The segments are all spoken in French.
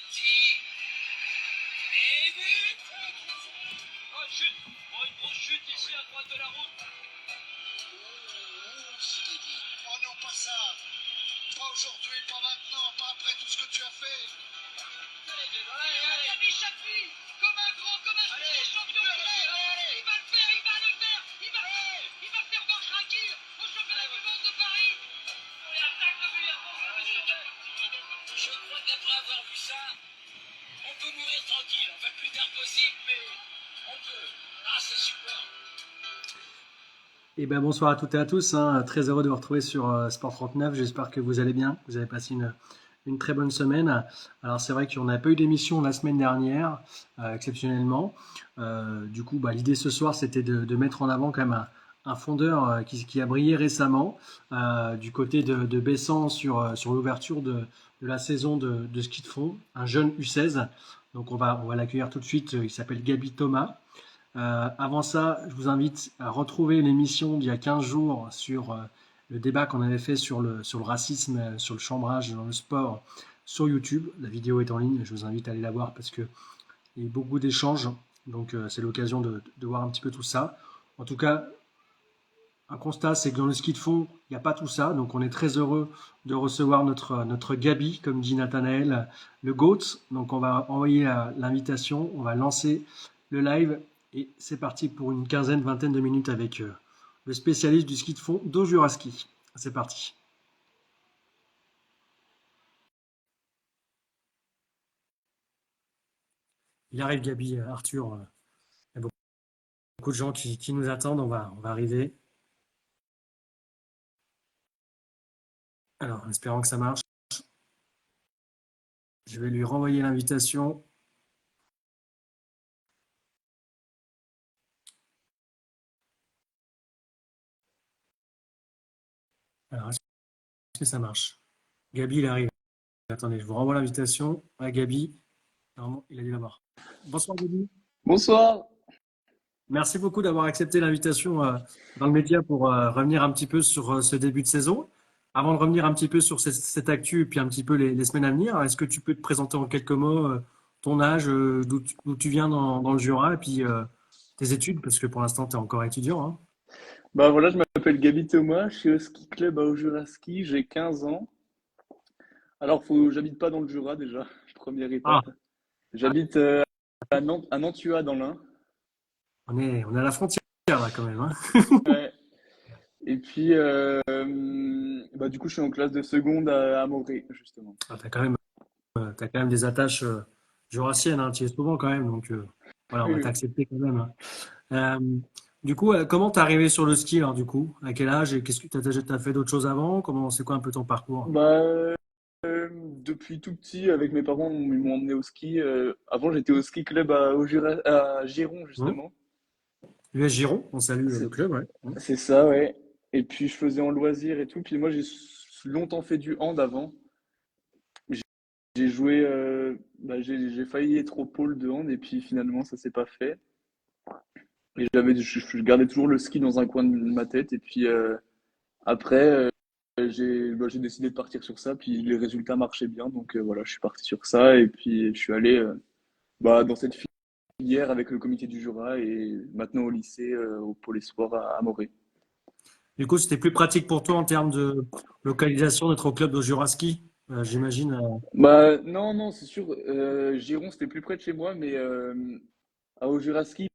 petit. Et but. Oh, chute. Oh, une grosse chute ici à droite de la route. Oh non, pas ça. Pas aujourd'hui, pas maintenant, pas après tout ce que tu as fait. Allez. Gabi s'appuie comme un grand, comme un champion du monde. Il va le faire, il va le faire. Il va faire marche tranquille au championnat du monde de Paris. Et attaque de but avant. Je crois qu'après avoir vu ça, on peut mourir tranquille. Enfin, plus tard possible, mais on peut. Ah, c'est super. Eh ben, bonsoir à toutes et à tous, hein. Très heureux de vous retrouver sur Sport 39. J'espère que vous allez bien, vous avez passé une très bonne semaine. Alors c'est vrai qu'on n'a pas eu d'émission la semaine dernière, exceptionnellement. Du coup, l'idée ce soir, c'était de mettre en avant quand même un fondeur qui a brillé récemment du côté de Bessan sur l'ouverture de la saison de ski de fond, un jeune U16. Donc on va l'accueillir tout de suite, il s'appelle Gabi Thomas. Avant ça, je vous invite à retrouver l'émission d'il y a 15 jours sur le débat qu'on avait fait sur le racisme, sur le chambrage dans le sport sur YouTube. La vidéo est en ligne, je vous invite à aller la voir parce qu'il y a eu beaucoup d'échanges, donc c'est l'occasion de voir un petit peu tout ça. En tout cas, un constat, c'est que dans le ski de fond, il n'y a pas tout ça, donc on est très heureux de recevoir notre Gabi, comme dit Nathanaël, le GOAT. Donc on va envoyer l'invitation, on va lancer le live. Et c'est parti pour une vingtaine de minutes avec le spécialiste du ski de fond d'Ojuraski. C'est parti. Il arrive Gabi, Arthur. Il y a beaucoup de gens qui nous attendent. On va arriver. Alors, en espérant que ça marche. Je vais lui renvoyer l'invitation. Alors, est-ce que ça marche? Gabi, il arrive. Attendez, je vous renvoie l'invitation à Gabi. Normalement, il a dû l'avoir. Bonsoir Gabi. Bonsoir. Merci beaucoup d'avoir accepté l'invitation dans le média pour revenir un petit peu sur ce début de saison. Avant de revenir un petit peu sur cette actu et puis un petit peu les semaines à venir, est-ce que tu peux te présenter en quelques mots ton âge, d'où tu viens dans le Jura et puis tes études, parce que pour l'instant, tu es encore étudiant, hein. Bah voilà, je m'appelle Gabi Thomas, je suis au ski club à Aujuraski, j'ai 15 ans. Alors, j'habite pas dans le Jura déjà, première Ah, étape. J'habite à Nantua dans l'Ain. on est à la frontière là quand même, hein. Ouais. Et puis, bah, du coup, je suis en classe de seconde à Morée, justement. Ah, t'as quand même des attaches jurassiennes, hein. Tu y es souvent quand même, donc voilà, on Oui, va oui. t'accepter quand même, hein. Du coup, comment t'es arrivé sur le ski alors du coup? À quel âge et qu'est-ce que t'as fait d'autres choses avant? C'est quoi un peu ton parcours? Bah, depuis tout petit, avec mes parents, ils m'ont emmené au ski. Avant, j'étais au ski club à Giron, Hum. justement. US Giron, on salue le C'est club, ouais. Hum. c'est ça, ouais. Et puis je faisais en loisir et tout. Puis moi, j'ai longtemps fait du hand avant. J'ai j'ai joué, j'ai failli être au pôle de hand et puis finalement, ça s'est pas fait. Et je gardais toujours le ski dans un coin de ma tête. Et puis après, j'ai décidé de partir sur ça. Puis les résultats marchaient bien. Donc voilà, je suis parti sur ça. Et puis je suis allé dans cette filière avec le comité du Jura et maintenant au lycée, au pôle espoir à Morée. Du coup, c'était plus pratique pour toi en termes de localisation d'être au club de Juraski, j'imagine. Bah non, non, c'est sûr. Giron, c'était plus près de chez moi, mais à Aujuraski,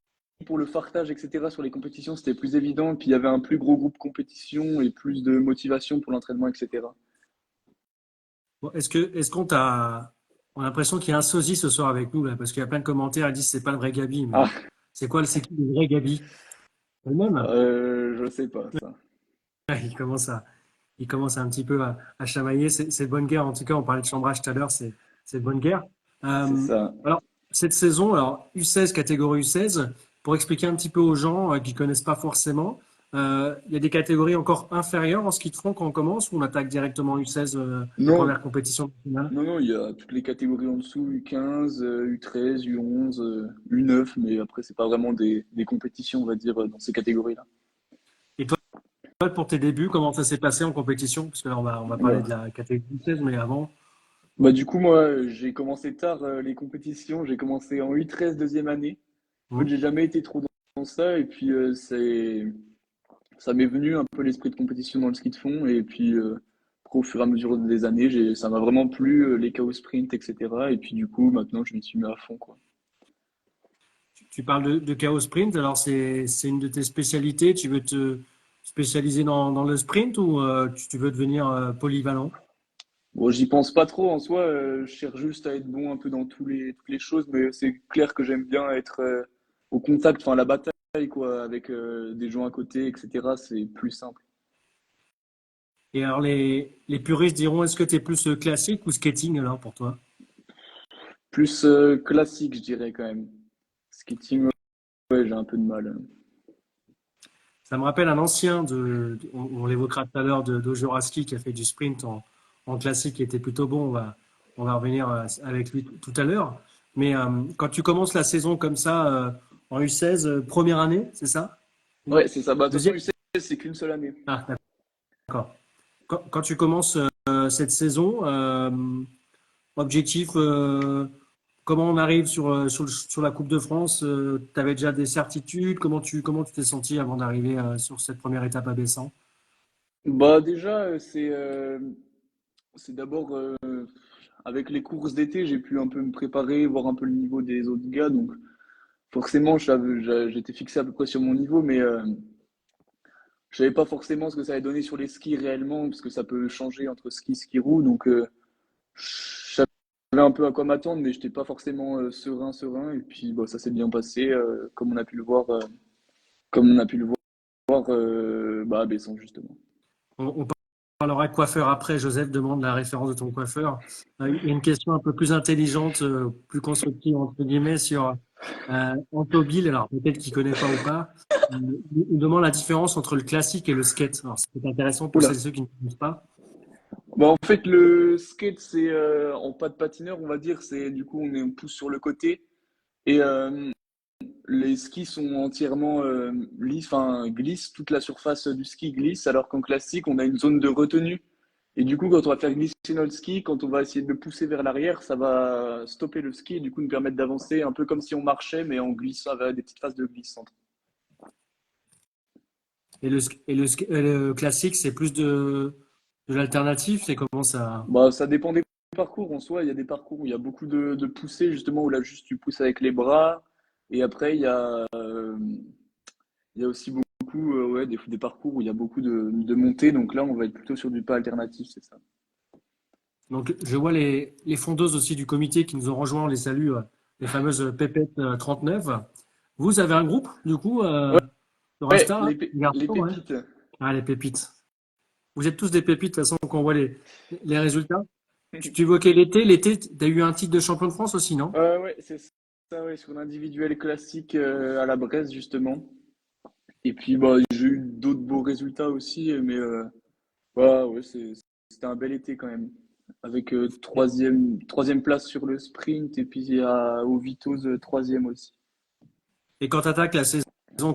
pour le fartage, etc., sur les compétitions, c'était plus évident. Puis il y avait un plus gros groupe compétition et plus de motivation pour l'entraînement, etc. Bon, est-ce on a l'impression qu'il y a un sosie ce soir avec nous là, parce qu'il y a plein de commentaires, ils disent c'est pas le vrai Gabi, mais Ah, c'est qui le vrai Gabi? C'est le même? je sais pas ça. Il commence il commence un petit peu à chamailler. C'est de bonne guerre. En tout cas, on parlait de chambrage tout à l'heure, c'est de bonne guerre. C'est Euh, ça. alors, cette saison, alors U16, catégorie U16, pour expliquer un petit peu aux gens qui connaissent pas forcément, il y a des catégories encore inférieures en ski de fond quand on commence ou on attaque directement U16, les Non, premières compétitions nationales? non, non, il y a toutes les catégories en dessous, U15, U13, U11, U9, mais après, c'est pas vraiment des compétitions, on va dire, dans ces catégories-là. Et toi, pour tes débuts, comment ça s'est passé en compétition? Parce que là, on va parler de Oula. la catégorie U16, mais avant. Bah, du coup, moi, j'ai commencé tard les compétitions. J'ai commencé en U13 deuxième année. En fait, Hmm. j'ai jamais été trop dans ça. Et puis, ça m'est venu un peu l'esprit de compétition dans le ski de fond. Et puis, après, au fur et à mesure des années, ça m'a vraiment plu, les chaos sprint, etc. Et puis, du coup, maintenant, je m'y suis mis à fond, quoi. Tu parles de chaos sprint, alors c'est une de tes spécialités. Tu veux te spécialiser dans le sprint ou tu veux devenir polyvalent? Bon, j'y pense pas trop en soi. Je cherche juste à être bon un peu dans toutes les choses. Mais c'est clair que j'aime bien être au contact, enfin, la bataille, quoi, avec des gens à côté, etc. C'est plus simple. Et alors les puristes diront, est-ce que tu es plus classique ou skating alors pour toi? Plus classique, je dirais quand même. Skating, ouais, j'ai un peu de mal. Ça me rappelle un ancien on l'évoquera tout à l'heure, d'Ojoraski qui a fait du sprint en classique qui était plutôt bon. On va revenir avec lui tout à l'heure. Mais quand tu commences la saison comme ça, en U16, première année, c'est ça? Ouais, c'est ça. Bah, de toute façon, Deuxième? U16, c'est qu'une seule année. Ah, d'accord. Quand tu commences cette saison, objectif, comment on arrive sur la Coupe de France? Tu avais déjà des certitudes? Comment tu t'es senti avant d'arriver sur cette première étape à Bessan? Bah, déjà, c'est d'abord avec les courses d'été, j'ai pu un peu me préparer, voir un peu le niveau des autres gars. Donc, forcément, j'étais fixé à peu près sur mon niveau, mais je savais pas forcément ce que ça allait donner sur les skis réellement, parce que ça peut changer entre ski roue. Donc, je savais un peu à quoi m'attendre, mais j'étais pas forcément serein. Et puis, bon, ça s'est bien passé, comme on a pu le voir, bah, à Besson, justement. On parlera de coiffeur après. Joseph demande la référence de ton coiffeur. Il y a une question un peu plus intelligente, plus constructive, entre guillemets, sur Anto Bill. Alors, peut-être qu'il connaît pas ou pas. Il demande la différence entre le classique et le skate. Alors, c'est intéressant pour Oula. celles et ceux qui ne connaissent pas. Bah, en fait, le skate, c'est en pas de patineur, on va dire. C'est du coup, on pousse sur le côté. Et les skis sont entièrement lisses, enfin, glissent. Toute la surface du ski glisse, alors qu'en classique, on a une zone de retenue. Et du coup, quand on va faire glisser notre ski, quand on va essayer de le pousser vers l'arrière, ça va stopper le ski et du coup nous permettre d'avancer un peu comme si on marchait, mais en glissant avec des petites phases de glissante. Et le classique, c'est plus de l'alternative. C'est comment ça? Bah, ça dépend des parcours en soi. Il y a des parcours où il y a beaucoup de poussées, justement, où là, juste tu pousses avec les bras. Et après, il y a aussi beaucoup ouais, des parcours où il y a beaucoup de montées. Donc là, on va être plutôt sur du pas alternatif, c'est ça. Donc, je vois les fondeuses aussi du comité qui nous ont rejoints. On les salue, les fameuses Pépettes 39. Vous avez un groupe, du coup, Ouais, sur ouais, Insta, hein, les les garçons, ouais. pépites. Ah, les pépites. Vous êtes tous des pépites, de toute façon, quand on voit les résultats. Tu évoquais l'été. L'été, tu as eu un titre de champion de France aussi, non? Ouais, c'est ça, ouais, sur l'individuel classique à la Bresse, justement. Et puis, bah, j'ai eu d'autres beaux résultats aussi, mais ouais, c'était un bel été quand même. Avec troisième place sur le sprint et puis au Vitos troisième aussi. Et quand tu attaques la saison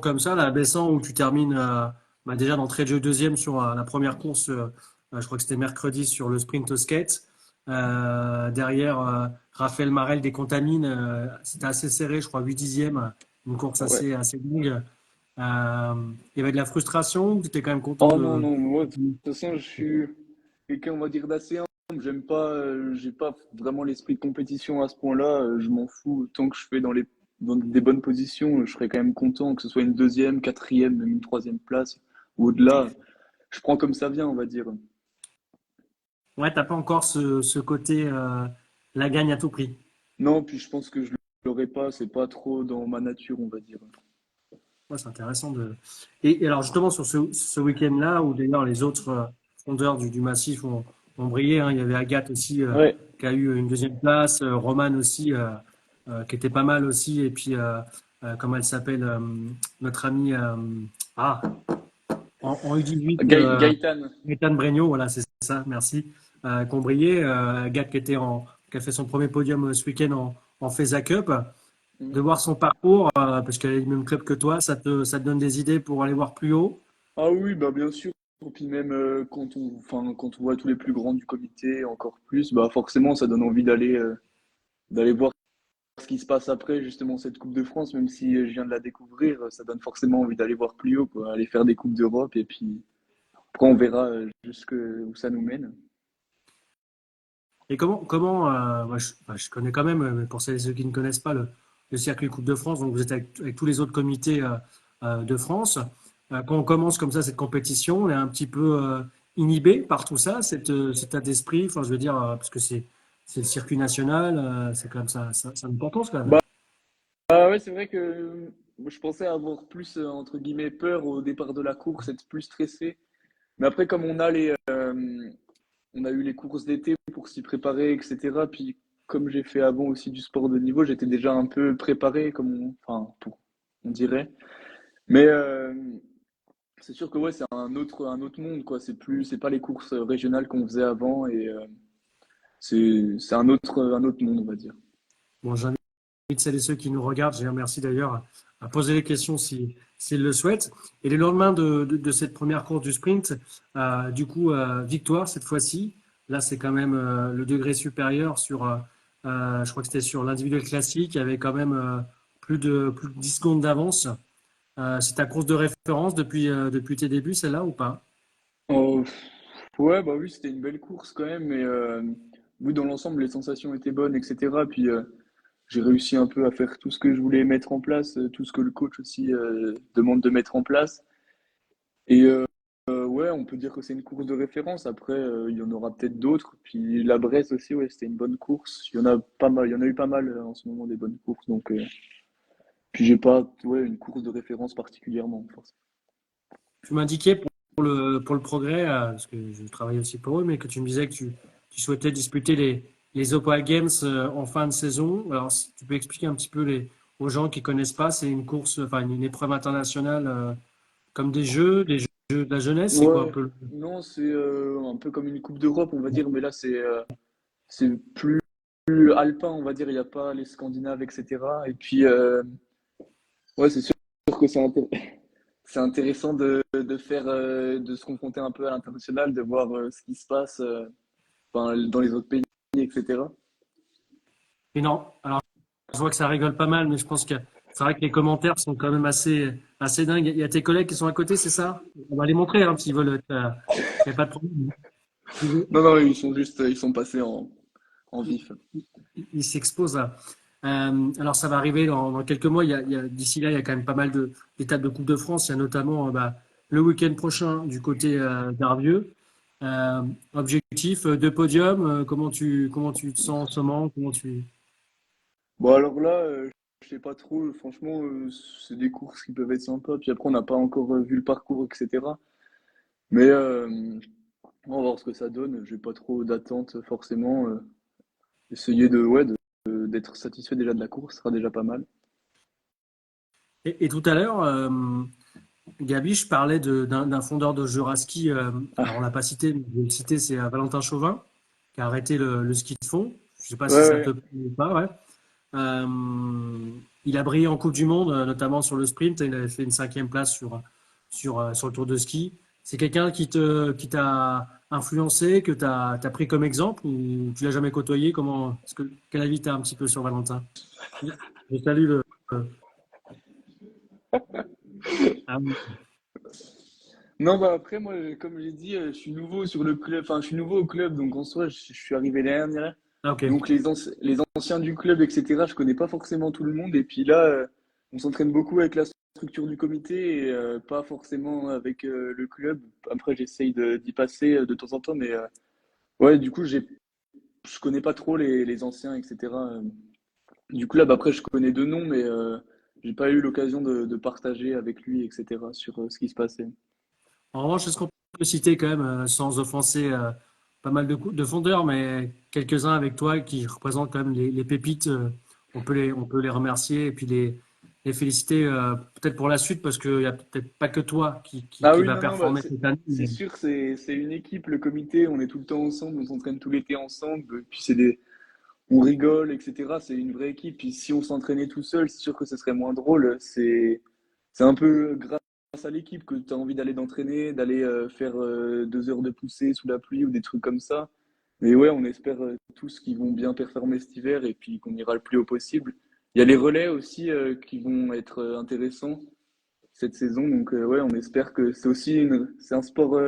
comme ça, la baissant où tu termines bah, déjà d'entrée de jeu deuxième sur la première course, je crois que c'était mercredi sur le sprint au skate. Derrière, Raphaël Marel décontamine. C'était assez serré, je crois, 8 dixièmes. Une course Ouais. assez longue. Il y avait de la frustration ou tu étais quand même content Oh non, de. non, moi, de toute façon, je suis quelqu'un, on va dire, d'assez humble. J'aime pas, j'ai pas vraiment l'esprit de compétition à ce point-là. Je m'en fous. Tant que je fais dans des bonnes positions, je serais quand même content, que ce soit une deuxième, quatrième, même une troisième place ou au-delà. Je prends comme ça vient, on va dire. Ouais, t'as pas encore ce côté la gagne à tout prix. Non, puis je pense que je l'aurais pas. C'est pas trop dans ma nature, on va dire. Ouais, c'est intéressant de. Et alors justement sur ce week-end-là, où d'ailleurs les autres fondeurs du massif ont brillé, hein. Il y avait Agathe aussi Ouais, qui a eu une deuxième place, Roman aussi qui était pas mal aussi, et puis comment elle s'appelle, notre amie ah en U18, Gaëtan. Gaëtane Bregno, voilà c'est ça, merci, qui ont brillé. Agathe qui a fait son premier podium ce week-end en FESA Cup. De voir son parcours, parce qu'elle est du même club que toi, ça te donne des idées pour aller voir plus haut. Ah oui, bah bien sûr. puis même quand on voit tous les plus grands du comité, encore plus, bah forcément, ça donne envie d'aller voir ce qui se passe après, justement, cette Coupe de France, même si je viens de la découvrir, ça donne forcément envie d'aller voir plus haut, quoi, aller faire des Coupes d'Europe, et puis après, on verra jusqu'où ça nous mène. Et moi, je connais quand même, mais pour celles et ceux qui ne connaissent pas le circuit Coupe de France, donc vous êtes avec tous les autres comités de France. Quand on commence comme ça cette compétition, on est un petit peu inhibé par tout ça, cet état d'esprit. Enfin, je veux dire, parce que c'est le circuit national, c'est quand même ça a une importance quand même. Bah, ah ouais, c'est vrai que je pensais avoir plus, entre guillemets, peur au départ de la course, être plus stressé. Mais après, comme on a eu les courses d'été pour s'y préparer, etc. Puis comme j'ai fait avant aussi du sport de niveau, j'étais déjà un peu préparé, on dirait. Mais c'est sûr que ouais, c'est un autre monde, quoi. C'est pas les courses régionales qu'on faisait avant et c'est un autre monde, on va dire. Bon, j'invite celles et ceux qui nous regardent, je les remercie d'ailleurs, à poser les questions s'ils le souhaitent. Et le lendemain de cette première course du sprint, du coup, victoire cette fois-ci. Là, c'est quand même le degré supérieur je crois que c'était sur l'individuel classique, il y avait quand même plus de 10 secondes d'avance. C'est ta course de référence depuis tes débuts, celle-là ou pas? Oh, ouais, bah oui, c'était une belle course quand même, mais oui, dans l'ensemble, les sensations étaient bonnes, etc. Puis j'ai réussi un peu à faire tout ce que je voulais mettre en place, tout ce que le coach aussi demande de mettre en place. Et ouais, on peut dire que c'est une course de référence. Après, il y en aura peut-être d'autres. Puis la Bresse aussi, ouais, c'était une bonne course. Il y en a pas mal, il y en a eu pas mal en ce moment des bonnes courses. Donc, puis j'ai pas, ouais, une course de référence particulièrement, forcément. Tu m'indiquais pour le progrès, parce que je travaille aussi pour eux, mais que tu me disais que tu souhaitais disputer les Opal Games en fin de saison. Alors, si tu peux expliquer un petit peu aux gens qui connaissent pas, c'est une course, enfin une épreuve internationale comme des jeux de la jeunesse, c'est quoi un Ouais, peu non, c'est un peu comme une Coupe d'Europe, on va dire, mais là c'est plus alpin, on va dire. Il n'y a pas les Scandinaves, etc. Et puis ouais, c'est sûr que c'est intéressant de se confronter un peu à l'international, de voir ce qui se passe enfin, dans les autres pays, etc. Et non, alors je vois que ça rigole pas mal, mais je pense que c'est vrai que les commentaires sont quand même assez dingues. Il y a tes collègues qui sont à côté, c'est ça? On va les montrer hein, s'ils veulent. Il n'y a pas de problème. Non, non, ils sont passés en vif. Il s'expose à. Alors ça va arriver dans quelques mois. D'ici là, il y a quand même pas mal d'étapes de Coupe de France. Il y a notamment le week-end prochain du côté d'Arvieux. Objectif de podium. Comment tu te sens en ce moment? Bon, alors là, je sais pas trop. Franchement, c'est des courses qui peuvent être sympas. Puis après, on n'a pas encore vu le parcours, etc. Mais on va voir ce que ça donne. J'ai pas trop d'attente forcément. Essayer d'être satisfait déjà de la course sera déjà pas mal. Et tout à l'heure, Gabi, je parlais d'un fondeur de Juraski. Alors on l'a pas cité, mais je vais le citer. C'est Valentin Chauvin qui a arrêté le ski de fond. Je sais pas Ouais, si ça te ouais. plaît ou pas. Ouais. Il a brillé en Coupe du Monde, notamment sur le sprint. Il avait fait une 5e place sur le Tour de ski. C'est quelqu'un qui t'a influencé, que t'as pris comme exemple ou tu l'as jamais côtoyé? Quel avis t'as un petit peu sur Valentin? Je salue ah oui. Non, bah après, moi, comme j'ai dit, je suis nouveau sur le club. Enfin, je suis nouveau au club, donc en soi, je suis arrivé l'année dernière. Ah, ok. Donc les anciens du club, etc., je connais pas forcément tout le monde. Et puis là, on s'entraîne beaucoup avec la structure du comité et pas forcément avec le club. Après, j'essaye d'y passer de temps en temps, mais ouais, du coup, je connais pas trop les anciens, etc. Du club, après, je connais deux noms, mais j'ai pas eu l'occasion de partager avec lui, etc., sur ce qui se passait. En revanche, est-ce qu'on peut citer quand même, sans offenser pas mal de fondeurs, mais quelques-uns avec toi qui représentent quand même les pépites, on peut les remercier et puis les féliciter peut-être pour la suite parce qu'il n'y a peut-être pas que toi qui, qui, Ah qui oui, va non, non, bah, performer c'est cette année. c'est sûr, c'est une équipe, le comité, on est tout le temps ensemble, on s'entraîne tout l'été ensemble, puis on rigole, etc. C'est une vraie équipe. Puis si on s'entraînait tout seul, c'est sûr que ce serait moins drôle. C'est un peu grâce à l'équipe que tu as envie d'aller t'entraîner, d'aller faire 2 heures de poussée sous la pluie ou des trucs comme ça. Mais ouais, on espère tous qu'ils vont bien performer cet hiver et puis qu'on ira le plus haut possible. Il y a les relais aussi qui vont être intéressants cette saison. Donc ouais, on espère que c'est un sport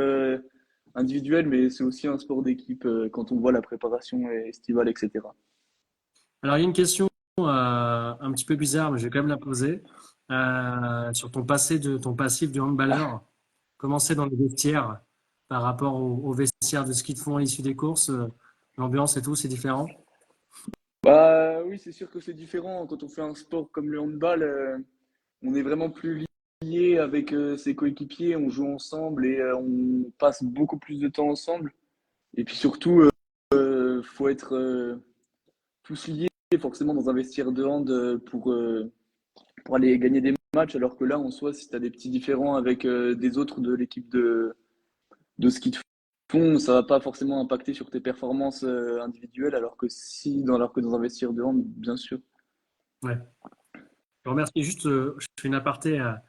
individuel, mais c'est aussi un sport d'équipe quand on voit la préparation estivale, etc. Alors, il y a une question un petit peu bizarre, mais je vais quand même la poser. Sur ton passif de handballeur, comment c'est dans les vestiaires par rapport au vestiaire de ski de fond à l'issue des courses, l'ambiance et tout, c'est différent? Bah oui, c'est sûr que c'est différent. Quand on fait un sport comme le handball, on est vraiment plus lié avec ses coéquipiers, on joue ensemble et on passe beaucoup plus de temps ensemble. Et puis surtout, faut être tous liés forcément dans un vestiaire de hand pour aller gagner des matchs, alors que là, en soi, si tu as des petits différends avec des autres de l'équipe de ski de fond, ça va pas forcément impacter sur tes performances individuelles, alors que dans un vestiaire de hand, bien sûr. Ouais. Je remercie juste, je fais une aparté à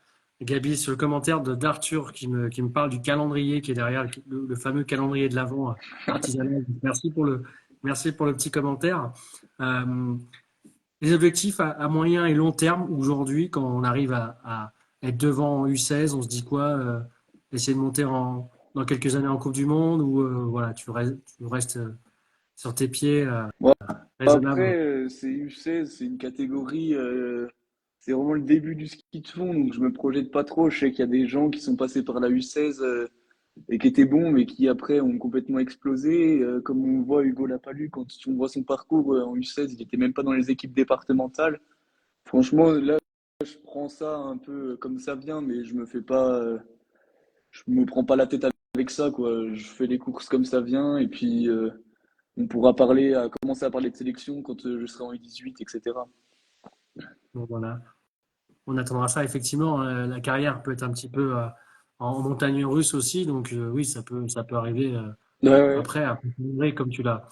Gabi sur le commentaire d'Arthur qui me parle du calendrier qui est derrière, le fameux calendrier de l'Avent artisanal. Merci pour le petit commentaire. Euh, les objectifs à moyen et long terme aujourd'hui, quand on arrive à être devant en U16, on se dit quoi? Essayer de monter dans quelques années en Coupe du Monde ou voilà, tu restes sur tes pieds Bon, raisonnable. après, c'est U16, c'est une catégorie, c'est vraiment le début du ski de fond, donc je me projette pas trop. Je sais qu'il y a des gens qui sont passés par la U16 et qui étaient bons, mais qui après ont complètement explosé. Comme on voit Hugo Lapalu, quand on voit son parcours en U16, il était même pas dans les équipes départementales. Franchement, là, je prends ça un peu comme ça vient, mais je me prends pas la tête avec ça, quoi. Je fais les courses comme ça vient, et puis on pourra commencer à parler de sélection quand je serai en U18, etc. Donc voilà. On attendra ça effectivement. La carrière peut être un petit peu en montagne russe aussi, donc oui, ça peut arriver Ouais, ouais. après, comme tu l'as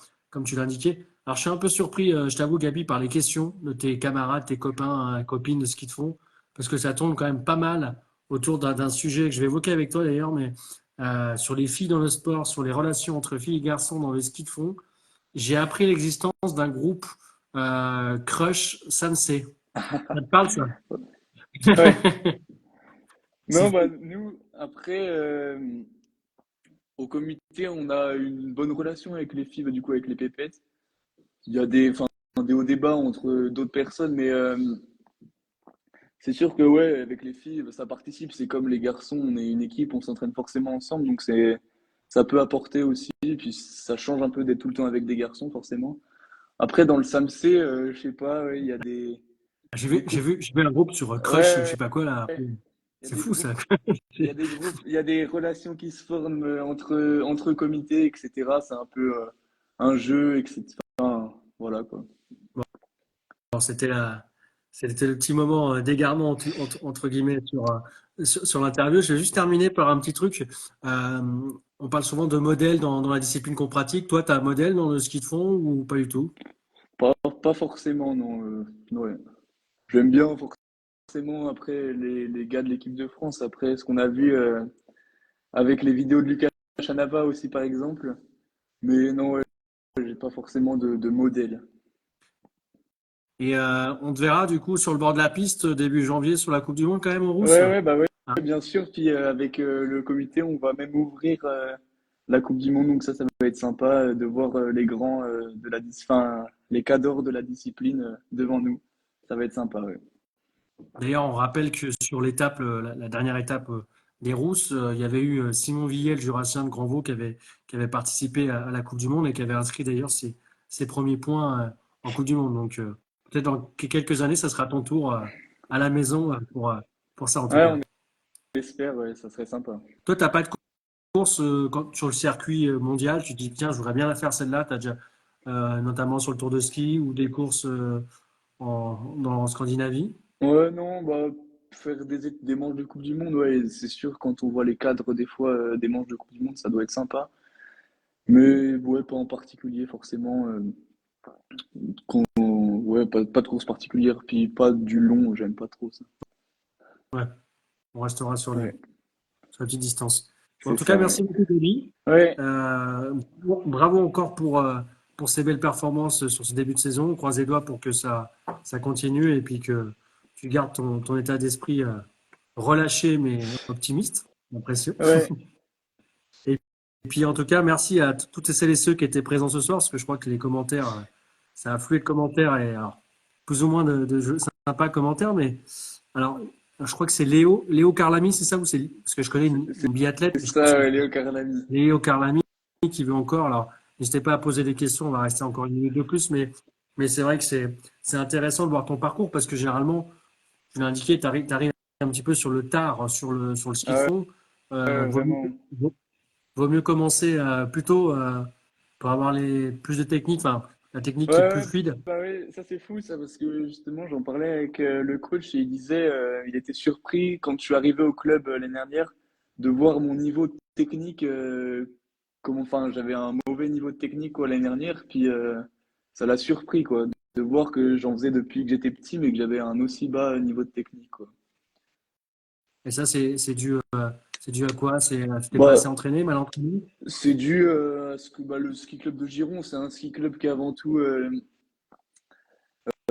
indiqué. Alors je suis un peu surpris, je t'avoue, Gabi, par les questions de tes camarades, tes copains, copines de ski de fond, parce que ça tourne quand même pas mal autour d'un sujet que je vais évoquer avec toi d'ailleurs, mais sur les filles dans le sport, sur les relations entre filles et garçons dans le ski de fond. J'ai appris l'existence d'un groupe Crush Sansei. Ça te parle ça? Ouais. Non, C'est bah, nous, après, au comité, on a une bonne relation avec les filles, bah, du coup, avec les pépettes. Il y a des hauts débats entre d'autres personnes, mais c'est sûr que, ouais, avec les filles, bah, ça participe. C'est comme les garçons, on est une équipe, on s'entraîne forcément ensemble, donc ça peut apporter aussi. Puis ça change un peu d'être tout le temps avec des garçons, forcément. Après, dans le SAMC, je sais pas, ouais, il y a des couples. j'ai vu un groupe sur Crush, je sais Ouais, pas quoi là. ouais. Il y a C'est des fou ça. groupes, il y a des groupes, il y a des relations qui se forment entre comités, etc. C'est un peu un jeu, etc. Enfin, voilà quoi. Bon, c'était le petit moment d'égarement entre guillemets sur l'interview. Je vais juste terminer par un petit truc. On parle souvent de modèle dans la discipline qu'on pratique. Toi, tu as un modèle dans le ski de fond ou pas du tout? Pas forcément, non. Ouais. J'aime bien forcément après les gars de l'équipe de France, après ce qu'on a vu avec les vidéos de Lucas Chanava aussi par exemple. Mais non, ouais, j'ai pas forcément de modèle. Et on te verra du coup sur le bord de la piste début janvier sur la Coupe du Monde quand même en rousse. Ouais, ouais, bah ouais, Hein. bien sûr. Puis avec le comité, on va même ouvrir la Coupe du Monde, donc ça va être sympa de voir les grands enfin, les cadors de la discipline devant nous. Ça va être sympa, ouais. D'ailleurs, on rappelle que sur l'étape, la dernière étape des rousses, il y avait eu Simon Villet, le Jurassien de Grandvaux, qui avait participé à la Coupe du Monde et qui avait inscrit d'ailleurs ses premiers points en Coupe du Monde. Donc, peut-être dans quelques années, ça sera ton tour à la maison pour ça en tout Ouais, cas. on espère, ouais, ça serait sympa. Toi, tu n'as pas de course sur le circuit mondial. Tu te dis, tiens, je voudrais bien la faire celle-là. Tu as déjà, notamment sur le Tour de ski ou des courses en Scandinavie. Ouais, non, bah faire des manches de Coupe du Monde, ouais, c'est sûr, quand on voit les cadres des fois des manches de Coupe du Monde, ça doit être sympa. Mais ouais, pas en particulier forcément. Ouais, pas de course particulière, puis pas du long, j'aime pas trop ça. Ouais. On restera sur Ouais, la petite distance. Bon, en c'est tout cas, ça, ouais. merci beaucoup, Denis. Ouais, Bravo encore pour ces belles performances sur ce début de saison. On croise les doigts pour que ça continue et puis que tu gardes ton état d'esprit relâché mais optimiste. Précieux. ouais. Et puis en tout cas, merci à toutes celles et ceux qui étaient présents ce soir, parce que je crois que les commentaires, ça a afflué de commentaires et alors, plus ou moins de jeux sympas commentaires, mais alors je crois que c'est Léo Carlami, c'est ça ou c'est parce que je connais C'est une biathlète, c'est je pense ça, que ouais, Léo Carlami. Léo Carlami qui veut encore. Alors n'hésitez pas à poser des questions, on va rester encore une minute de plus, mais c'est vrai que c'est intéressant de voir ton parcours parce que généralement, tu l'as indiqué, tu arrives un petit peu sur le tard, sur le ski de Ah fond. ouais, Vaut mieux, vraiment. vaut mieux commencer plutôt pour avoir plus de technique, enfin la technique qui est plus Ouais, fluide. bah ouais, ça c'est fou ça parce que justement j'en parlais avec le coach et il disait il était surpris quand je suis arrivé au club l'année dernière de voir mon niveau technique comment enfin j'avais un mauvais niveau de technique quoi l'année dernière puis ça l'a surpris quoi de voir que j'en faisais depuis que j'étais petit mais que j'avais un aussi bas niveau de technique quoi. Et ça, c'est dû à quoi? Tu t'es pas Bah assez entraîné, mal entraîné? c'est dû à ce que bah, le ski club de Giron c'est un ski club qui est avant tout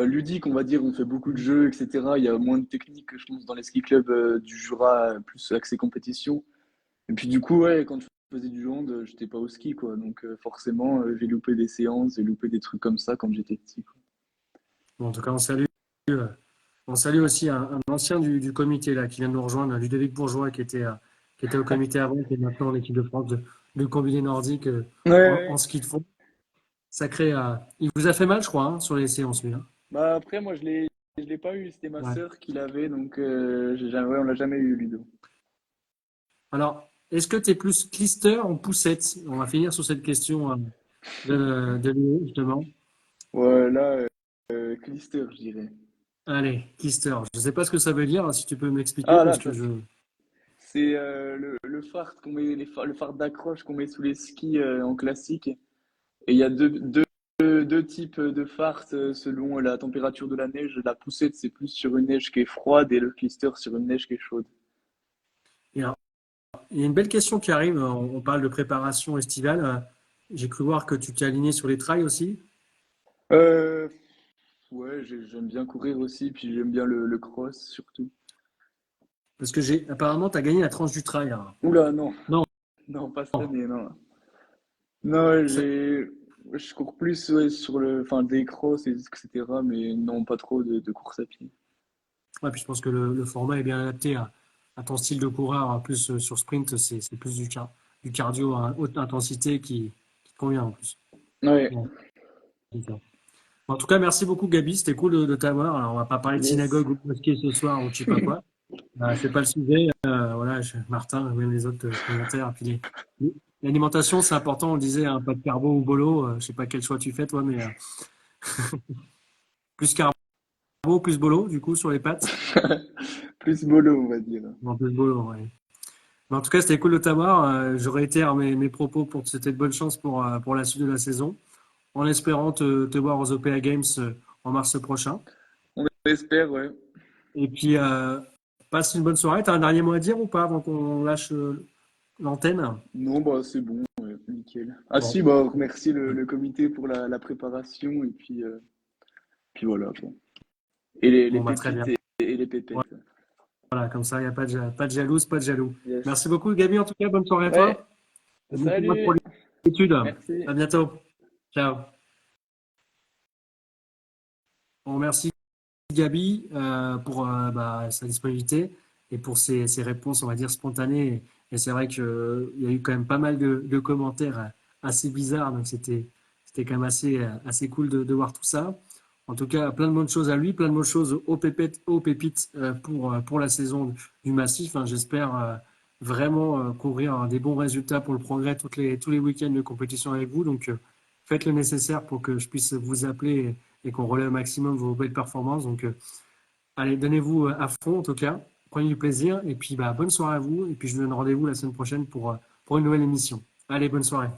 ludique, on va dire, on fait beaucoup de jeux, etc. Il y a moins de technique que je pense dans les ski clubs du Jura, plus axé compétition. Et puis du coup, ouais, quand je faisais du hand, j'étais pas au ski, quoi. Donc forcément, j'ai loupé des séances, j'ai loupé des trucs comme ça quand j'étais petit, quoi. Bon, en tout cas, euh, on salue aussi un ancien du comité là, qui vient de nous rejoindre, Ludovic Bourgeois, qui était au comité avant, qui est maintenant en équipe de France de combiné nordique Ouais, en ouais. ski de fond. Sacré, il vous a fait mal, je crois, hein, sur les séances, lui. Hein. Bah après, moi, je l'ai pas eu. C'était ma Ouais. sœur qui l'avait, donc ouais, on l'a jamais eu, Ludo. Alors, est-ce que tu es plus clister ou poussette? On va finir sur cette question de Léo, justement. Ouais, là, Clister, je dirais. Allez, clister. Je ne sais pas ce que ça veut dire, hein, si tu peux m'expliquer, Ah parce là, que ça, je. c'est le phare qu'on met, le phare d'accroche qu'on met sous les skis en classique. Et il y a deux types de phares selon la température de la neige. La poussette, c'est plus sur une neige qui est froide et le clister sur une neige qui est chaude. Et alors, il y a une belle question qui arrive. On parle de préparation estivale. J'ai cru voir que tu t'es aligné sur les trails aussi. Euh, ouais, j'aime bien courir aussi, puis j'aime bien le cross surtout. Parce que apparemment, tu as gagné la tranche du trail. Hein. Oula, non, Non, non, pas cette non. année, non. Non, Ça- je cours plus ouais, sur enfin, des crosses, etc., mais non, pas trop de course à pied. ouais, puis je pense que le format est bien adapté à ton style de coureur. En plus, sur sprint, c'est plus du cardio à haute intensité qui te convient en plus. Ouais, Bon, c'est ça. En tout cas, merci beaucoup, Gabi. C'était cool de t'avoir. Alors, on va pas parler de yes. synagogue ou de mosquée ce soir ou je sais pas quoi. C'est pas le sujet. Voilà, Martin, même les autres commentaires. Puis l'alimentation, c'est important. On le disait, hein, pas de carbo ou bolo. Je sais pas quel choix tu fais, toi, mais plus carbo, plus bolo, du coup, sur les pâtes. Plus mollo, on va dire. Non, plus bolo, ouais. Mais en tout cas, c'était cool de t'avoir. Je réitère mes propos pour te souhaiter de bonne chance pour la suite de la saison, en espérant te voir aux OPA Games en mars prochain. On espère, ouais. Et puis, passe une bonne soirée. T'as un dernier mot à dire ou pas avant qu'on lâche l'antenne? Non, bah c'est bon, ouais, nickel. Ah Bon. si, bah remercier le comité pour la préparation et puis voilà quoi. Et les Bon, bah, très pépites bien. et les pépettes. Voilà, comme ça, il n'y a pas de jalouse, pas de jaloux. Yes. Merci beaucoup, Gabi, en tout cas. Bonne soirée à Ouais, toi. Et bon courage pour salut, l'étude. merci. À bientôt. Ciao. On remercie Gabi pour sa disponibilité et pour ses réponses, on va dire, spontanées. Et c'est vrai qu'il y a eu quand même pas mal de commentaires assez bizarres, donc c'était quand même assez cool de voir tout ça. En tout cas, plein de bonnes choses à lui, plein de bonnes choses aux pépites pour la saison du Massif. Hein. J'espère vraiment courir des bons résultats pour le progrès tous les week-ends de compétition avec vous. Donc, faites le nécessaire pour que je puisse vous appeler et qu'on relaie au maximum vos belles performances. Donc, allez, donnez-vous à fond en tout cas. Prenez du plaisir et puis bonne soirée à vous. Et puis, je vous donne rendez-vous la semaine prochaine pour une nouvelle émission. Allez, bonne soirée.